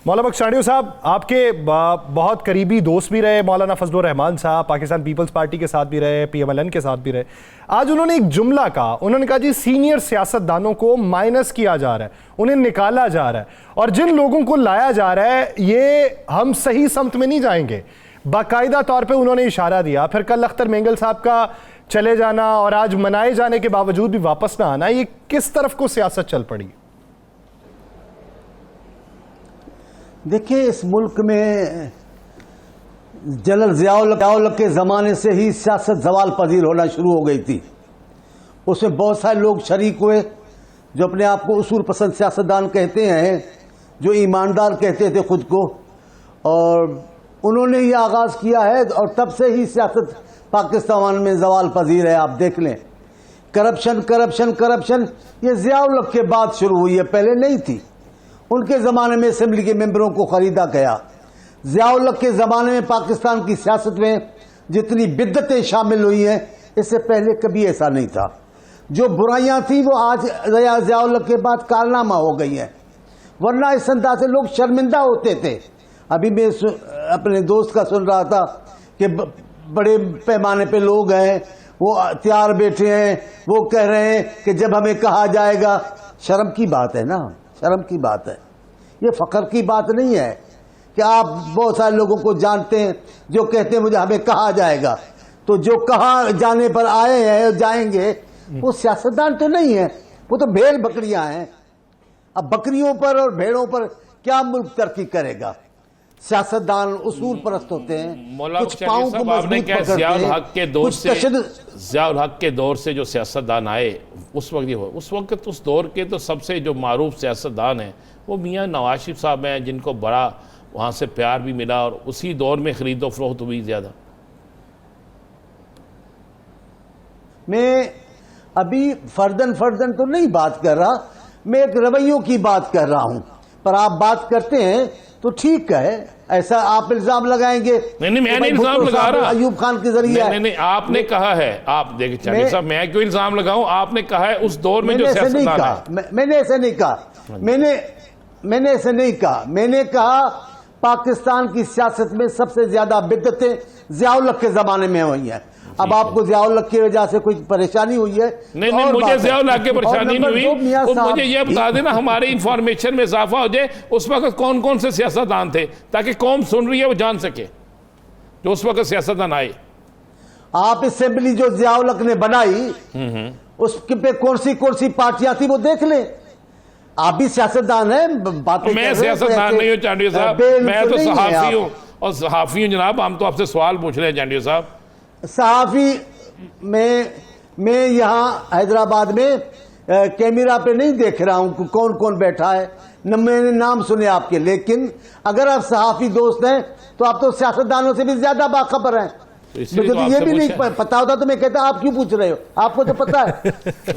مولانا بخش چانڈیو صاحب آپ کے بہت قریبی دوست بھی رہے، مولانا فضل الرحمان صاحب پاکستان پیپلز پارٹی کے ساتھ بھی رہے، پی ایم ایل این کے ساتھ بھی رہے. آج انہوں نے ایک جملہ کہا، انہوں نے کہا جی سینئر سیاستدانوں کو مائنس کیا جا رہا ہے، انہیں نکالا جا رہا ہے، اور جن لوگوں کو لایا جا رہا ہے یہ ہم صحیح سمت میں نہیں جائیں گے. باقاعدہ طور پہ انہوں نے اشارہ دیا. پھر کل اختر مینگل صاحب کا چلے جانا اور آج منائے جانے کے باوجود بھی واپس نہ آنا، یہ کس طرف کو سیاست چل پڑی؟ دیکھیں اس ملک میں جنرل ضیاء الحق کے زمانے سے ہی سیاست زوال پذیر ہونا شروع ہو گئی تھی. اس میں بہت سارے لوگ شریک ہوئے جو اپنے آپ کو اصول پسند سیاستدان کہتے ہیں، جو ایماندار کہتے تھے خود کو، اور انہوں نے یہ آغاز کیا ہے اور تب سے ہی سیاست پاکستان میں زوال پذیر ہے. آپ دیکھ لیں کرپشن کرپشن کرپشن یہ ضیاء الحق کے بعد شروع ہوئی ہے، پہلے نہیں تھی. ان کے زمانے میں اسمبلی کے ممبروں کو خریدا گیا. ضیاء الحق کے زمانے میں پاکستان کی سیاست میں جتنی بدعتیں شامل ہوئی ہیں اس سے پہلے کبھی ایسا نہیں تھا. جو برائیاں تھیں وہ آج ضیاء الحق کے بعد کارنامہ ہو گئی ہیں، ورنہ اس انداز سے لوگ شرمندہ ہوتے تھے. ابھی میں اپنے دوست کا سن رہا تھا کہ بڑے پیمانے پہ لوگ ہیں، وہ تیار بیٹھے ہیں، وہ کہہ رہے ہیں کہ جب ہمیں کہا جائے گا. شرم کی بات ہے نا، شرم کی بات ہے. یہ فخر کی بات نہیں ہے کہ آپ بہت سارے لوگوں کو جانتے ہیں جو کہتے ہیں مجھے ہمیں کہا جائے گا. تو جو کہا جانے پر آئے ہیں جائیں گے وہ سیاستدان تو نہیں ہیں، وہ تو بھیڑ بکریاں ہیں. اب بکریوں پر اور بھیڑوں پر کیا ملک ترقی کرے گا؟ سیاستدان اصول پرست ہوتے ہیں. کچھ پاؤں کو مضبوط پکڑتے ہیں. ضیاء الحق کے دور سے جو سیاستدان آئے اس وقت اس دور کے تو سب سے جو معروف سیاستدان ہیں وہ میاں نواز شریف صاحب ہیں، جن کو بڑا وہاں سے پیار بھی ملا اور اسی دور میں خرید و فروخت ہوئی زیادہ. میں ابھی فردن تو نہیں بات کر رہا، میں ایک رویوں کی بات کر رہا ہوں. پر آپ بات کرتے ہیں تو ٹھیک ہے، ایسا آپ الزام لگائیں گے. نہیں میں نے الزام لگا رہا. ایوب خان کے ذریعے نہیں آپ نے کہا ہے. آپ دیکھیں چانڈیو صاحب، میں کیوں الزام لگاؤں؟ آپ نے کہا ہے اس دور میں جو سیاستدان ہے. میں نے ایسے نہیں کہا، میں نے ایسے نہیں کہا. میں نے کہا پاکستان کی سیاست میں سب سے زیادہ بدعتیں ضیاء الحق کے زمانے میں ہوئی ہیں. اب آپ کو ضیاء الحق کی وجہ سے کوئی پریشانی ہوئی ہے؟ نہیں مجھے ضیاء الحق کی پریشانی نہیں ہوئی. مجھے یہ بتا دینا ہماری انفارمیشن میں اضافہ ہو جائے اس وقت کون کون سے سیاستدان تھے، تاکہ قوم سن رہی ہے وہ جان سکے جو اس وقت سیاستدان آئے. آپ اسمبلی جو ضیاء الحق نے بنائی اس پہ کون سی پارٹیاں تھی وہ دیکھ لیں. آپ بھی سیاستدان ہیں. میں سیاستدان نہیں ہوں چانڈیو صاحب، میں تو صحافی ہوں. اور صحافی ہوں جناب، ہم تو آپ سے سوال پوچھ رہے ہیں چانڈیو صاحب. صحافی میں یہاں حیدرآباد میں کیمرہ پہ نہیں دیکھ رہا ہوں کون کون بیٹھا ہے، میں نے نام سنے آپ کے. لیکن اگر آپ صحافی دوست ہیں تو آپ تو سیاستدانوں سے بھی زیادہ باخبر ہیں. مجھے تو یہ بھی نہیں پتا ہوتا تو میں کہتا آپ کیوں پوچھ رہے ہو؟ آپ کو تو پتا ہے.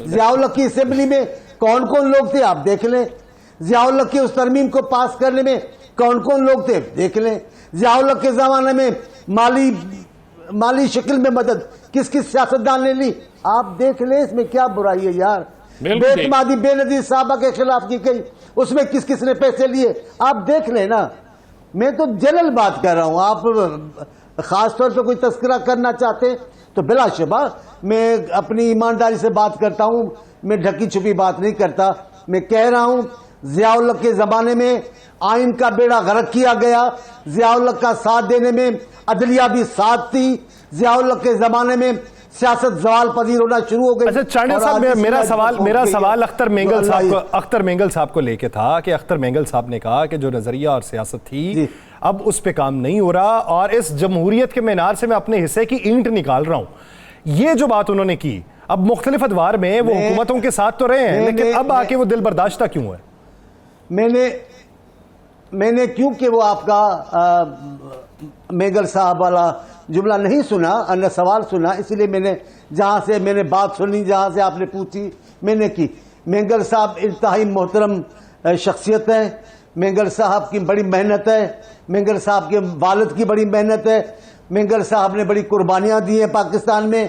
ضیاء الحق کی اسمبلی میں کون کون لوگ تھے آپ دیکھ لیں. ضیاء الحق کی اس ترمیم کو پاس کرنے میں کون کون لوگ تھے دیکھ لیں. ضیاء الحق کے زمانے میں مالی شکل میں مدد کس سیاستدان نے لی آپ دیکھ لیں. اس میں کیا برائی ہے یار؟ بے اعتمادی بے نظیر صحابہ کے خلاف کی گئی، اس میں کس نے پیسے لیے آپ دیکھ لیں نا. میں تو جنرل بات کر رہا ہوں. آپ خاص طور پہ کوئی تذکرہ کرنا چاہتے ہیں تو بلا شبہ میں اپنی ایمانداری سے بات کرتا ہوں، میں ڈھکی چھپی بات نہیں کرتا. میں کہہ رہا ہوں ضیاء الحق کے زمانے میں آئین کا بیڑا غرق کیا گیا. ضیاء الحق کا ساتھ دینے میں عدلیہ بھی ساتھ تھی. ضیاء الحق کے زمانے میں سیاست زوال پذیر ہونا شروع ہو گئی. اچھا چانڈیو صاحب، میرا سوال اختر مینگل صاحب کو لے کے تھا کہ اختر مینگل صاحب نے کہا کہ جو نظریہ اور سیاست تھی اب اس پہ کام نہیں ہو رہا اور اس جمہوریت کے مینار سے میں اپنے حصے کی اینٹ نکال رہا ہوں. یہ جو بات انہوں نے کی، اب مختلف ادوار میں وہ حکومتوں کے ساتھ تو رہے ہیں لیکن اب آ کے وہ دل برداشتہ کیوں ہے؟ میں نے کیونکہ وہ آپ کا مینگل صاحب والا جملہ نہیں سنا، سوال سنا، اس لیے میں نے جہاں سے میں نے بات سنی، جہاں سے آپ نے پوچھی میں نے کی. مینگل صاحب انتہائی محترم شخصیت ہے. مینگل صاحب کی بڑی محنت ہے. مینگل صاحب کے والد کی بڑی محنت ہے. مینگل صاحب نے بڑی قربانیاں دی ہیں پاکستان میں،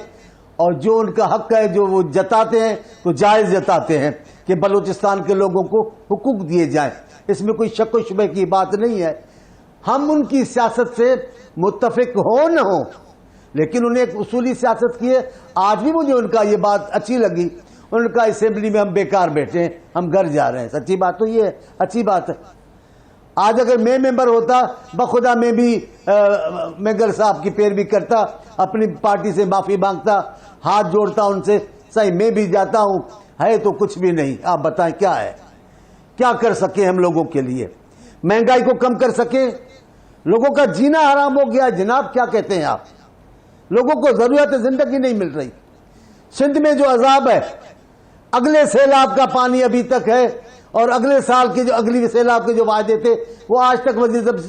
اور جو ان کا حق ہے جو وہ جتاتے ہیں تو جائز جتاتے ہیں کہ بلوچستان کے لوگوں کو حقوق دیے جائیں. اس میں کوئی شک و شبہ کی بات نہیں ہے. ہم ان کی سیاست سے متفق ہو نہ ہو، لیکن انہیں ایک اصولی سیاست کی ہے. آج بھی مجھے ان کا یہ بات اچھی لگی. ان کا اسمبلی میں ہم بیکار بیٹھے ہیں، ہم گھر جا رہے ہیں. سچی بات تو یہ ہے، اچھی بات ہے. آج اگر میں ممبر ہوتا بخدا میں بھی مینگر صاحب کی پیروی کرتا، اپنی پارٹی سے معافی مانگتا، ہاتھ جوڑتا ان سے. صحیح میں بھی جاتا ہوں، ہے تو کچھ بھی نہیں. آپ بتائیں کیا ہے، کیا کر سکے ہم لوگوں کے لیے؟ مہنگائی کو کم کر سکے؟ لوگوں کا جینا حرام ہو گیا جناب. کیا کہتے ہیں آپ؟ لوگوں کو ضرورت زندگی نہیں مل رہی. سندھ میں جو عذاب ہے، اگلے سیلاب کا پانی ابھی تک ہے، اور اگلے سال کے جو اگلی سیلاب کے جو وعدے تھے وہ آج تک وزیر اعظم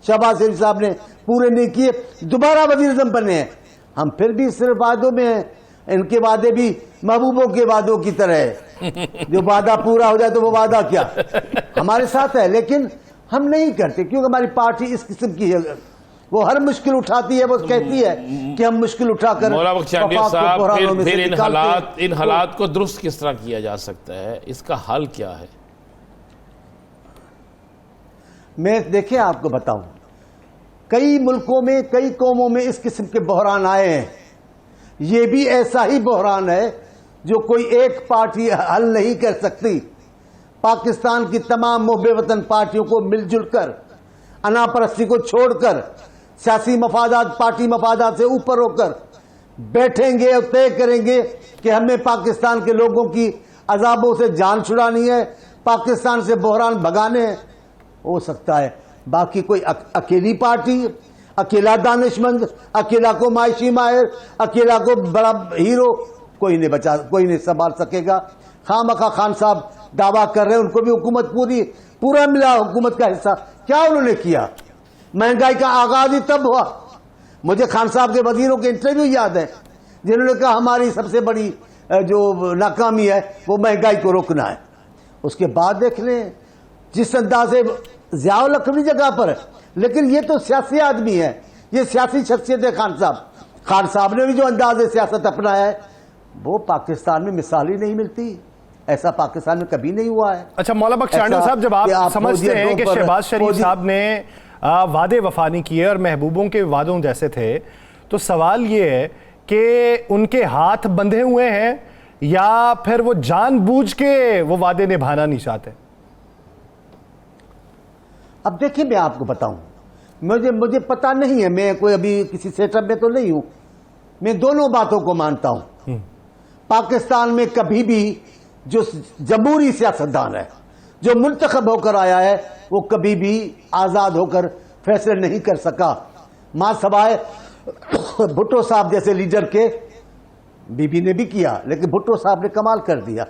شہباز شریف صاحب نے پورے نہیں کیے. دوبارہ وزیر اعظم بنے ہیں. ہم پھر بھی صرف وعدوں میں ہیں. ان کے وعدے بھی محبوبوں کے وعدوں کی طرح ہے، جو وعدہ پورا ہو جائے تو وہ وعدہ کیا ہمارے ساتھ ہے. لیکن ہم نہیں کرتے کیونکہ ہماری پارٹی اس قسم کی ہے. وہ ہر مشکل اٹھاتی ہے، وہ کہتی ہے کہ ہم مشکل اٹھا کر مولانا بخش امیر وفاق کو صاحب، بحرانوں میں سے پھر نکالتے ہیں. ان حالات کو درست کس طرح کیا جا سکتا ہے؟ اس کا حل کیا ہے؟ میں دیکھیں آپ کو بتاؤں، کئی ملکوں میں کئی قوموں میں اس قسم کے بحران آئے ہیں. یہ بھی ایسا ہی بحران ہے جو کوئی ایک پارٹی حل نہیں کر سکتی. پاکستان کی تمام محب وطن پارٹیوں کو مل جل کر، انا پرستی کو چھوڑ کر، سیاسی مفادات پارٹی مفادات سے اوپر ہو کر بیٹھیں گے اور طے کریں گے کہ ہمیں پاکستان کے لوگوں کی عذابوں سے جان چھڑانی ہے، پاکستان سے بحران بھگانے ہیں. ہو سکتا ہے باقی کوئی اکیلی پارٹی، اکیلا دانش مند، اکیلا کو معاشی ماہر، اکیلا کو بڑا ہیرو کوئی نہیں سنبھال سکے گا. خواہ خان صاحب دعویٰ کر رہے ہیں ان کو بھی حکومت پورا ملا حکومت کا حصہ. کیا انہوں نے کیا؟ مہنگائی کا آغاز ہی تب ہوا. مجھے خان صاحب کے وزیروں کے انٹرویو یاد ہے جنہوں نے کہا ہماری سب سے بڑی جو ناکامی ہے وہ مہنگائی کو روکنا ہے. اس کے بعد دیکھ لیں جس انداز سے ضیاء الحق اپنی جگہ پر ہے، لیکن یہ تو سیاسی آدمی ہے، یہ سیاسی شخصیت ہے. خان صاحب نے بھی جو انداز سیاست اپنایا ہے وہ پاکستان میں مثال ہی نہیں ملتی. ایسا پاکستان میں کبھی نہیں ہوا ہے. اچھا مولانا بخش صاحب، جب آپ سمجھتے ہیں کہ شہباز شریف صاحب نے وعدے وفا نہیں کیے اور محبوبوں کے وعدوں جیسے تھے، تو سوال یہ ہے کہ ان کے ہاتھ بندھے ہوئے ہیں یا پھر وہ جان بوجھ کے وہ وعدے نبھانا نہیں چاہتے؟ اب دیکھیں میں آپ کو بتاؤں، مجھے پتا نہیں ہے، میں کوئی ابھی کسی سیٹ اپ میں تو نہیں ہوں. میں دونوں باتوں کو مانتا ہوں. پاکستان میں کبھی بھی جو جمہوری سیاستدان ہے، جو منتخب ہو کر آیا ہے، وہ کبھی بھی آزاد ہو کر فیصلے نہیں کر سکا. ماں سوائے بھٹو صاحب جیسے لیڈر کے. بی بی نے بھی کیا لیکن بھٹو صاحب نے کمال کر دیا.